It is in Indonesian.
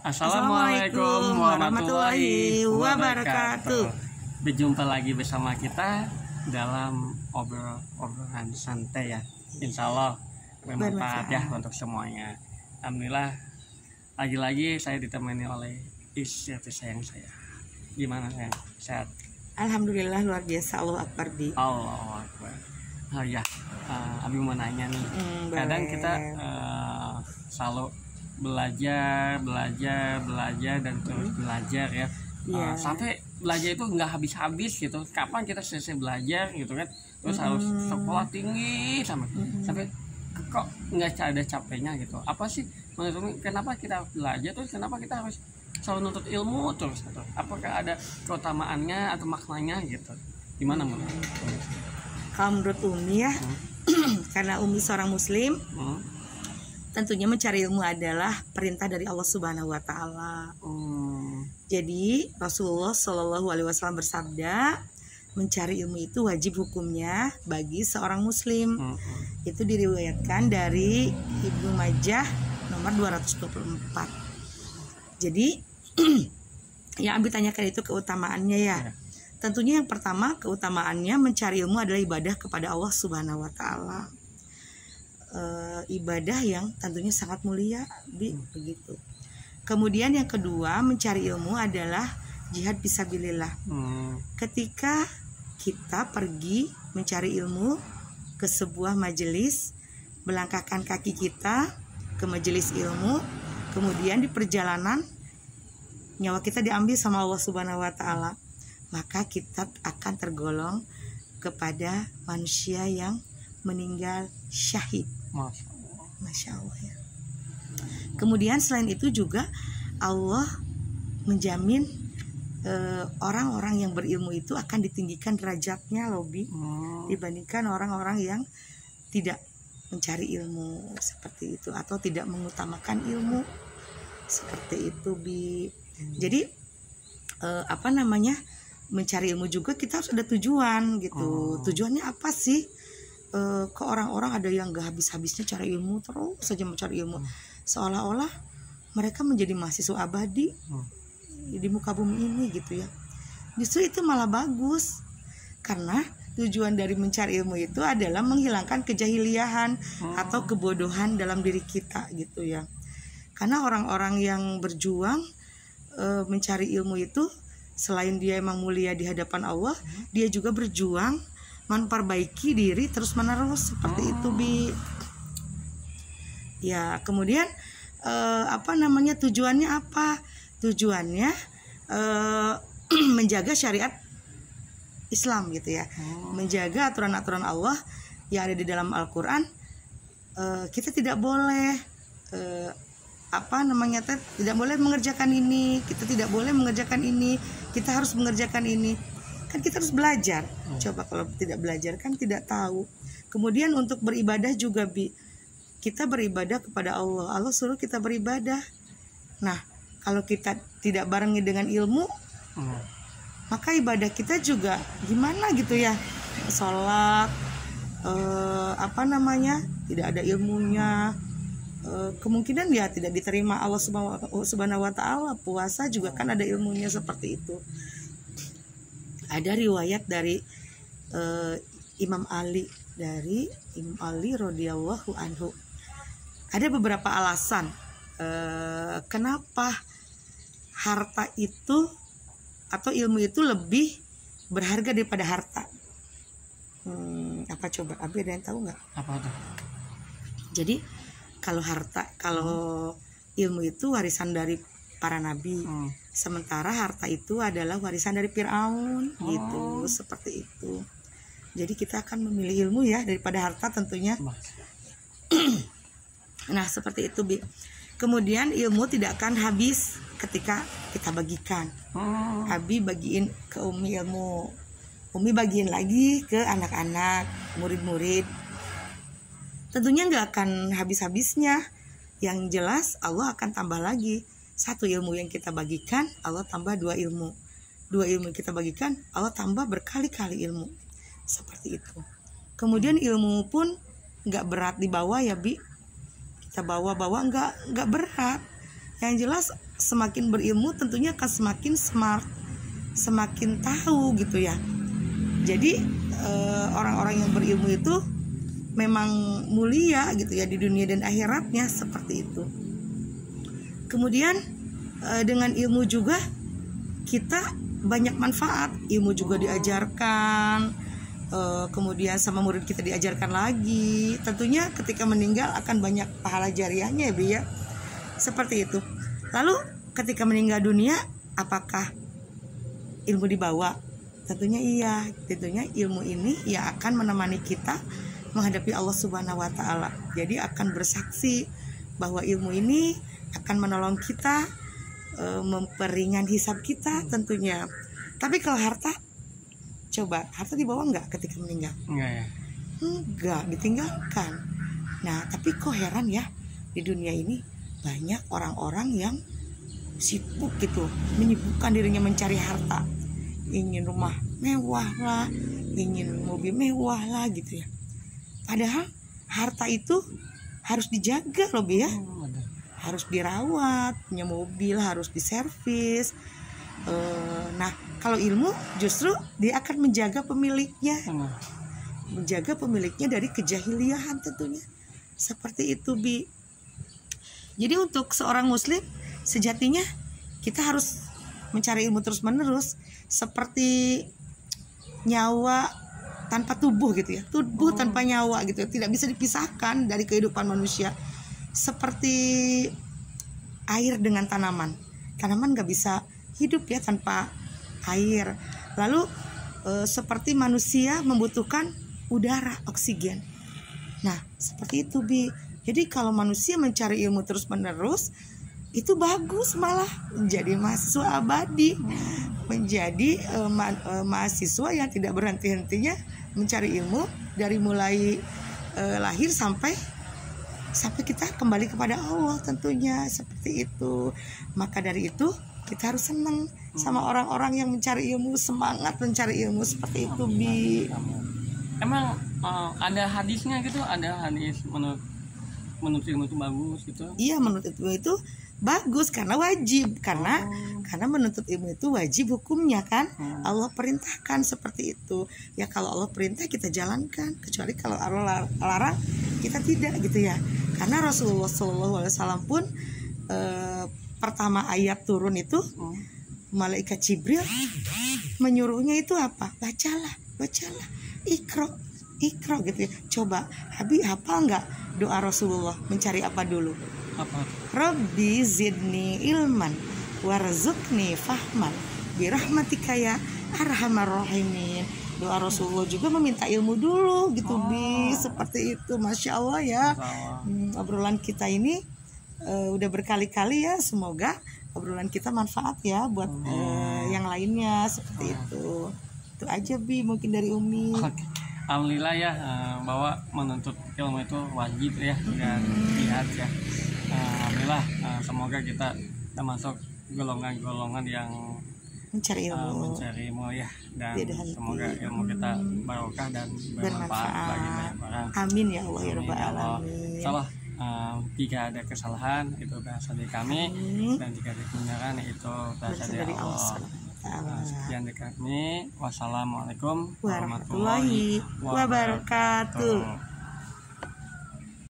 Assalamualaikum warahmatullahi wabarakatuh. Berjumpa lagi bersama kita dalam obrolan santai ya. Insya Allah bermanfaat ya untuk semuanya. Alhamdulillah lagi-lagi saya ditemani oleh istri sayang saya. Gimana ya? Sehat? Alhamdulillah luar biasa. Allah Akbar Bi. Allah Akbar. Oh ya, Abi mau nanya nih. Kadang kita selalu belajar dan terus belajar ya. Sampai belajar itu nggak habis-habis gitu. Kapan kita selesai belajar gitu kan? Terus harus sekolah tinggi sampai kok nggak ada capeknya gitu. Apa sih menurut kenapa kita belajar terus kenapa kita harus selalu nuntut ilmu terus gitu? Apakah ada keutamaannya atau maknanya gitu? Gimana menurut? Kalau menurut Umi ya, karena Umi seorang Muslim, tentunya mencari ilmu adalah perintah dari Allah Subhanahu Wa Taala. Jadi Rasulullah Shallallahu Alaihi Wasallam bersabda, mencari ilmu itu wajib hukumnya bagi seorang Muslim. Itu diriwayatkan dari Ibnu Majah nomor 224. Jadi yang Abi tanyakan itu keutamaannya ya. Tentunya yang pertama keutamaannya mencari ilmu adalah ibadah kepada Allah Subhanahu Wa Taala. Ibadah yang tentunya sangat mulia, begitu. Kemudian yang kedua mencari ilmu adalah jihad fisabilillah. Ketika kita pergi mencari ilmu ke sebuah majelis, melangkahkan kaki kita ke majelis ilmu, kemudian di perjalanan nyawa kita diambil sama Allah Subhanahu Wa Taala, maka kita akan tergolong kepada manusia yang meninggal syahid. Masya Allah ya. Kemudian selain itu juga Allah menjamin orang-orang yang berilmu itu akan ditinggikan derajatnya lebih dibandingkan orang-orang yang tidak mencari ilmu seperti itu atau tidak mengutamakan ilmu seperti itu Jadi mencari ilmu juga kita harus ada tujuan gitu. Tujuannya apa sih? Ke orang-orang ada yang gak habis-habisnya cari ilmu, terus saja mencari ilmu, seolah-olah mereka menjadi mahasiswa abadi di muka bumi ini gitu ya. Justru itu malah bagus, karena tujuan dari mencari ilmu itu adalah menghilangkan kejahiliahan atau kebodohan dalam diri kita gitu ya. Karena orang-orang yang berjuang mencari ilmu itu, selain dia emang mulia di hadapan Allah, dia juga berjuang memperbaiki diri terus menerus seperti itu ya. Kemudian tujuannya apa? Tujuannya menjaga syariat Islam gitu ya, menjaga aturan-aturan Allah yang ada di dalam Al-Quran. Kita tidak boleh tidak boleh mengerjakan ini, kita tidak boleh mengerjakan ini, kita harus mengerjakan ini. Kan kita harus belajar. Coba kalau tidak belajar kan tidak tahu. Kemudian untuk beribadah juga kita beribadah kepada Allah. Allah suruh kita beribadah. Nah, kalau kita tidak barengi dengan ilmu, maka ibadah kita juga gimana gitu ya. Sholat tidak ada ilmunya, kemungkinan ya tidak diterima Allah Subhanahu Wa Taala. Puasa juga kan ada ilmunya seperti itu. Ada riwayat dari Imam Ali radhiyallahu anhu. Ada beberapa alasan kenapa harta itu atau ilmu itu lebih berharga daripada harta. Apa coba? Abi ada yang tahu nggak? Apa tuh? Jadi kalau ilmu itu warisan dari para nabi, sementara harta itu adalah warisan dari Fir'aun gitu, seperti itu. Jadi kita akan memilih ilmu ya daripada harta tentunya. Nah seperti itu Kemudian ilmu tidak akan habis ketika kita bagikan. Abi bagiin ke Umi ilmu, Umi bagiin lagi ke anak-anak, murid-murid. Tentunya nggak akan habis-habisnya. Yang jelas Allah akan tambah lagi. Satu ilmu yang kita bagikan, Allah tambah 2 ilmu. 2 ilmu yang kita bagikan, Allah tambah berkali-kali ilmu. Seperti itu. Kemudian ilmu pun nggak berat dibawa ya Bi. Kita bawa-bawa nggak berat. Yang jelas semakin berilmu tentunya akan semakin smart, semakin tahu gitu ya. Jadi orang-orang yang berilmu itu memang mulia gitu ya di dunia dan akhiratnya, seperti itu. Kemudian dengan ilmu juga kita banyak manfaat. Ilmu juga diajarkan, kemudian sama murid kita diajarkan lagi. Tentunya ketika meninggal akan banyak pahala jariahnya ya Bi ya. Seperti itu. Lalu ketika meninggal dunia, apakah ilmu dibawa? Tentunya iya. Tentunya ilmu ini yang akan menemani kita menghadapi Allah Subhanahu wa taala. Jadi akan bersaksi bahwa ilmu ini akan menolong kita, memperingan hisab kita tentunya. Tapi kalau harta, coba harta dibawa nggak ketika meninggal? Enggak ya? Enggak, ditinggalkan. Nah, tapi kok heran ya, di dunia ini banyak orang-orang yang sibuk gitu, menyibukkan dirinya mencari harta. Ingin rumah mewah lah, ingin mobil mewah lah gitu ya. Padahal harta itu harus dijaga loh Bi ya. Harus dirawat, punya mobil harus diservis. Nah, kalau ilmu justru dia akan menjaga pemiliknya. Menjaga pemiliknya dari kejahiliahan tentunya. Seperti itu Bi. Jadi untuk seorang muslim sejatinya kita harus mencari ilmu terus-menerus, seperti nyawa tanpa tubuh gitu ya, tubuh tanpa nyawa gitu ya, tidak bisa dipisahkan dari kehidupan manusia. Seperti air dengan tanaman, tanaman nggak bisa hidup ya tanpa air. Lalu seperti manusia membutuhkan udara, oksigen. Nah seperti itu Bi. Jadi kalau manusia mencari ilmu terus-menerus, itu bagus, malah menjadi mahasiswa abadi, menjadi mahasiswa yang tidak berhenti-hentinya mencari ilmu dari mulai lahir sampai kita kembali kepada Allah tentunya, seperti itu. Maka dari itu kita harus senang sama orang-orang yang mencari ilmu, semangat mencari ilmu seperti itu Bi. Emang ada hadisnya gitu, ada hadis menurut ilmu itu bagus gitu? Iya, menurut ilmu itu bagus karena wajib, karena menuntut ilmu itu wajib hukumnya kan. Allah perintahkan seperti itu ya. Kalau Allah perintah kita jalankan, kecuali kalau Allah larang kita tidak gitu ya. Karena Rasulullah SAW pun pertama ayat turun itu malaikat Jibril menyuruhnya itu apa? Bacalah ikro gitu ya. Coba Habib hafal nggak doa Rasulullah mencari apa dulu? Apa? Rabbi zidni ilman warzuqni fahman birahmatika ya arhamar rahimin. Doa Rasulullah juga meminta ilmu dulu gitu Bi, seperti itu. Masya Allah ya. Obrolan kita ini udah berkali-kali ya, semoga obrolan kita manfaat ya buat yang lainnya, seperti itu. Itu aja Bi mungkin dari Umi. Alhamdulillah ya, bahwa menuntut ilmu itu wajib ya, dan jihad ya. Alhamdulillah, semoga kita termasuk golongan-golongan yang mencari ilmu ya, dan semoga ilmu kita barokah dan bermanfaat bagi banyak orang. Amin ya Allah ya Rabbal alamin. Salah, jika ada kesalahan itu berasal dari kami, dan jika ada kebenaran itu berasal dari Allah. Sekian dari kami. Wassalamualaikum warahmatullahi wabarakatuh.